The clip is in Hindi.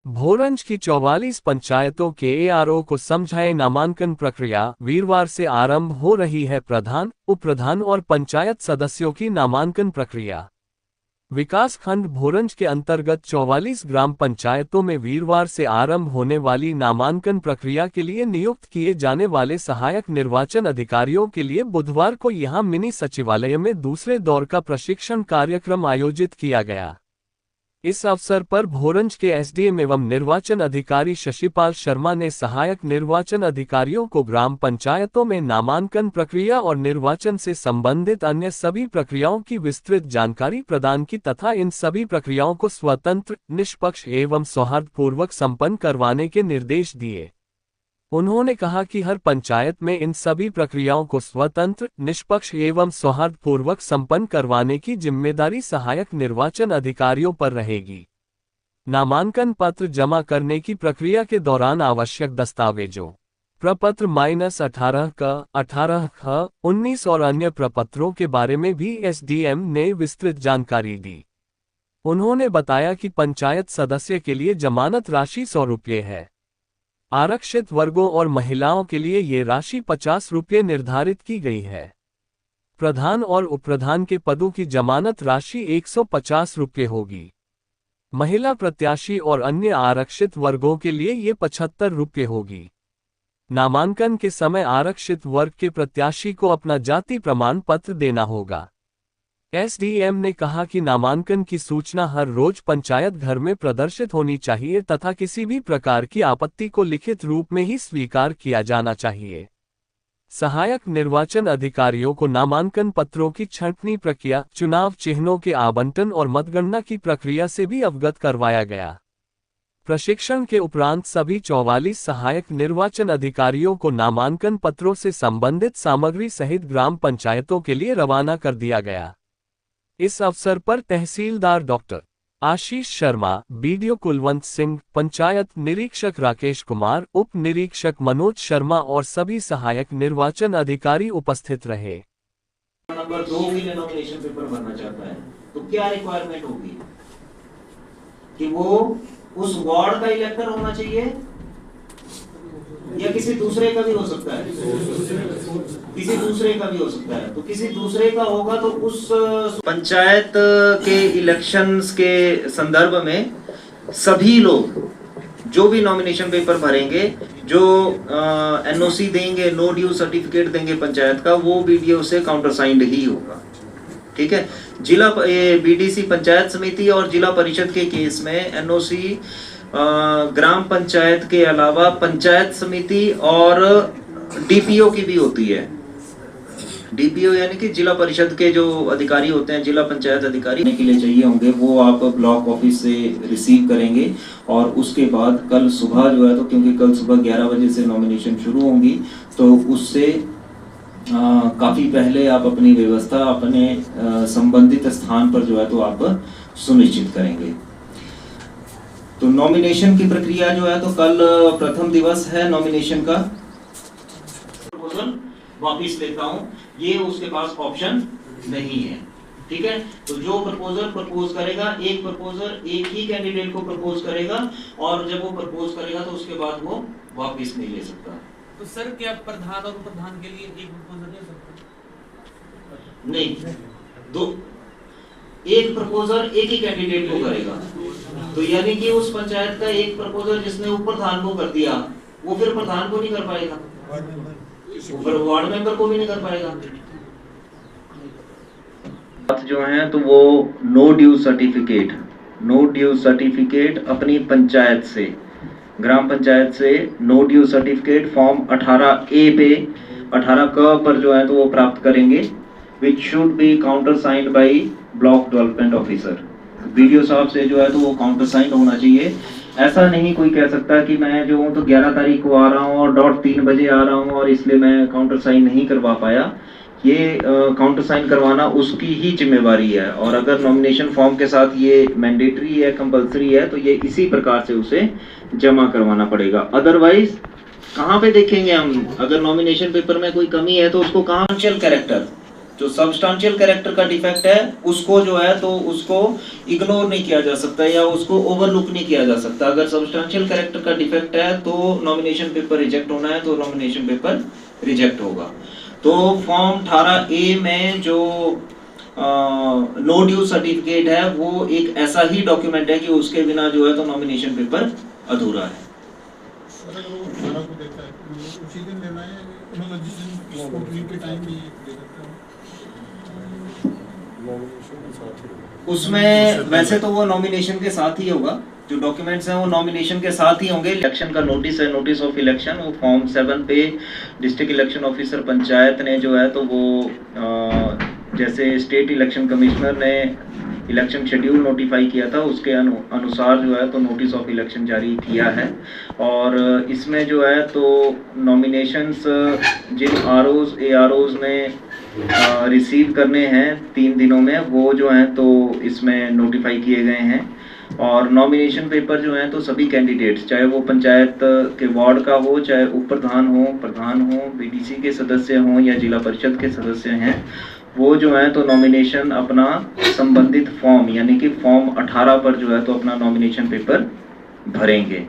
भोरंज की 44 पंचायतों के एआरओ को समझाए नामांकन प्रक्रिया वीरवार से आरंभ हो रही है। प्रधान, उप-प्रधान और पंचायत सदस्यों की नामांकन प्रक्रिया। विकास खंड भोरंज के अंतर्गत 44 ग्राम पंचायतों में वीरवार से आरंभ होने वाली नामांकन प्रक्रिया के लिए नियुक्त किए जाने वाले सहायक निर्वाचन अधिकारियों के लिए बुधवार को यहां मिनी सचिवालय में दूसरे दौर का प्रशिक्षण कार्यक्रम आयोजित किया गया। इस अवसर पर भोरंज के एसडीएम एवं निर्वाचन अधिकारी शशिपाल शर्मा ने सहायक निर्वाचन अधिकारियों को ग्राम पंचायतों में नामांकन प्रक्रिया और निर्वाचन से संबंधित अन्य सभी प्रक्रियाओं की विस्तृत जानकारी प्रदान की तथा इन सभी प्रक्रियाओं को स्वतंत्र, निष्पक्ष एवं सौहार्दपूर्वक संपन्न करवाने के निर्देश दिए। उन्होंने कहा कि हर पंचायत में इन सभी प्रक्रियाओं को स्वतंत्र, निष्पक्ष एवं सौहार्दपूर्वक संपन्न करवाने की जिम्मेदारी सहायक निर्वाचन अधिकारियों पर रहेगी। नामांकन पत्र जमा करने की प्रक्रिया के दौरान आवश्यक दस्तावेजों, प्रपत्र -18 क, 18 ख, 19 और अन्य प्रपत्रों के बारे में भी एसडीएम ने विस्तृत जानकारी दी। उन्होंने बताया कि पंचायत सदस्य के लिए जमानत राशि 100 रुपये है। आरक्षित वर्गों और महिलाओं के लिए ये राशि 50 रुपये निर्धारित की गई है। प्रधान और उपप्रधान के पदों की जमानत राशि 150 रुपये होगी। महिला प्रत्याशी और अन्य आरक्षित वर्गों के लिए ये 75 रुपये होगी। नामांकन के समय आरक्षित वर्ग के प्रत्याशी को अपना जाति प्रमाण पत्र देना होगा। एसडीएम ने कहा कि नामांकन की सूचना हर रोज पंचायत घर में प्रदर्शित होनी चाहिए तथा किसी भी प्रकार की आपत्ति को लिखित रूप में ही स्वीकार किया जाना चाहिए। सहायक निर्वाचन अधिकारियों को नामांकन पत्रों की छंटनी प्रक्रिया, चुनाव चिन्हों के आवंटन और मतगणना की प्रक्रिया से भी अवगत करवाया गया। प्रशिक्षण के उपरांत सभी 44 सहायक निर्वाचन अधिकारियों को नामांकन पत्रों से संबंधित सामग्री सहित ग्राम पंचायतों के लिए रवाना कर दिया गया। इस अवसर पर तहसीलदार डॉक्टर आशीष शर्मा, बीडीओ कुलवंत सिंह, पंचायत निरीक्षक राकेश कुमार, उप निरीक्षक मनोज शर्मा और सभी सहायक निर्वाचन अधिकारी उपस्थित रहे। नंबर 2 के लिए नॉमिनेशन पेपर भरना चाहता है तो क्या रिक्वायरमेंट होगी कि वो उस वार्ड का इलेक्टर होना चाहिए या किसी दूसरे का भी हो सकता है? किसी दूसरे का भी हो सकता है। तो किसी दूसरे का होगा तो उस पंचायत के इलेक्शंस के संदर्भ में सभी लोग जो भी नॉमिनेशन पेपर भरेंगे, जो एनओसी देंगे, नो ड्यू सर्टिफिकेट देंगे पंचायत का, वो बीडीओ से काउंटर साइंड ही होगा। ठीक है। जिला बीडीसी पंचायत समिति और जिला परिषद के केस में एनओसी ग्राम पंचायत के अलावा पंचायत समिति और डीपीओ की भी होती है। डीपीओ यानी कि जिला परिषद के जो अधिकारी होते हैं, जिला पंचायत अधिकारी के लिए चाहिए होंगे, वो आप ब्लॉक ऑफिस से रिसीव करेंगे। और उसके बाद कल सुबह जो है, तो क्योंकि कल सुबह 11 बजे से नॉमिनेशन शुरू होंगी, तो उससे काफी पहले आप अपनी व्यवस्था अपने संबंधित स्थान पर जो है तो आप सुनिश्चित करेंगे। तो नॉमिनेशन की प्रक्रिया जो है, तो कल प्रथम दिवस है नॉमिनेशन का। प्रपोजल वापिस लेता हूं, ये उसके पास ऑप्शन नहीं है। ठीक है। तो जो प्रपोजल प्रपोज करेगा, एक प्रपोजल एक ही कैंडिडेट को प्रपोज करेगा और जब वो प्रपोज करेगा तो उसके बाद वो वापिस नहीं ले सकता। तो सर क्या प्रधान और उपप्रधान के लिए एक प्रपोजल दे सकते? नहीं, दो एक प्रपोजल एक ही कैंडिडेट को करेगा। तो यानी कि उस पंचायत का एक प्रपोजल जिसने ऊपर प्रधान को कर दिया, वो फिर प्रधान को नहीं कर पाएगा, ऊपर वार्ड मेंबर को भी नहीं कर पाएगा। जो है तो वो नो ड्यू सर्टिफिकेट अपनी पंचायत से, ग्राम पंचायत से no due certificate form 18A पे 18 क पर जो है तो वो प्राप्त करेंगे, which should be counter signed by block development officer. BDO साहब से जो है तो वो काउंटर साइन होना चाहिए। ऐसा नहीं कोई कह सकता कि मैं जो हूँ तो 11 तारीख को आ रहा हूँ और 3 बजे आ रहा हूँ और इसलिए मैं काउंटर साइन नहीं करवा पाया। ये काउंटर साइन करवाना उसकी ही जिम्मेवारी है और अगर नॉमिनेशन फॉर्म के साथ ये मैंडेटरी है, कंपलसरी है, तो ये इसी प्रकार से उसे जमा करवाना पड़ेगा। अदरवाइज कहाँ पे देखेंगे हम, अगर नॉमिनेशन पेपर में कोई कमी है तो उसको कहाँ कैरेक्टर जो सब्सटेंशियल कैरेक्टर का डिफेक्ट है उसको जो है तो उसको इग्नोर नहीं किया जा सकता या उसको ओवरलुक नहीं किया जा सकता। अगर सब्सटेंशियल कैरेक्टर का डिफेक्ट है तो नॉमिनेशन पेपर रिजेक्ट होना है तो नॉमिनेशन पेपर रिजेक्ट होगा। तो फॉर्म 18A में जो नो ड्यू सर्टिफिकेट है वो एक ऐसा ही डॉक्यूमेंट है कि उसके बिना जो है तो नॉमिनेशन पेपर अधूरा है। सर अगर वो 18 को देता है तो उसी दिन देना है मतलब जिस दिन स्कूटनी के टाइम भी दे सकते हैं। उसमें वैसे तो वो नॉमिनेशन के साथ ही होगा, जो डॉक्यूमेंट्स हैं वो नॉमिनेशन के साथ ही होंगे। इलेक्शन का नोटिस है, नोटिस ऑफ इलेक्शन, वो फॉर्म 7 पे डिस्ट्रिक्ट इलेक्शन ऑफिसर पंचायत ने जो है तो वो जैसे स्टेट इलेक्शन कमिश्नर ने इलेक्शन शेड्यूल नोटिफाई किया था उसके अनुसार जो है तो नोटिस ऑफ इलेक्शन जारी किया है। और इसमें जो है तो नॉमिनेशंस जिन आरओज एआरओज ने रिसीव करने हैं 3 दिनों में वो जो हैं तो इसमें नोटिफाई किए गए हैं। और नॉमिनेशन पेपर जो हैं तो सभी कैंडिडेट्स चाहे वो पंचायत के वार्ड का हो, चाहे उप प्रधान हो, बीडीसी के सदस्य हों या जिला परिषद के सदस्य हैं, वो जो है तो नॉमिनेशन अपना संबंधित फॉर्म यानी कि फॉर्म 18 पर जो है तो अपना नॉमिनेशन पेपर भरेंगे।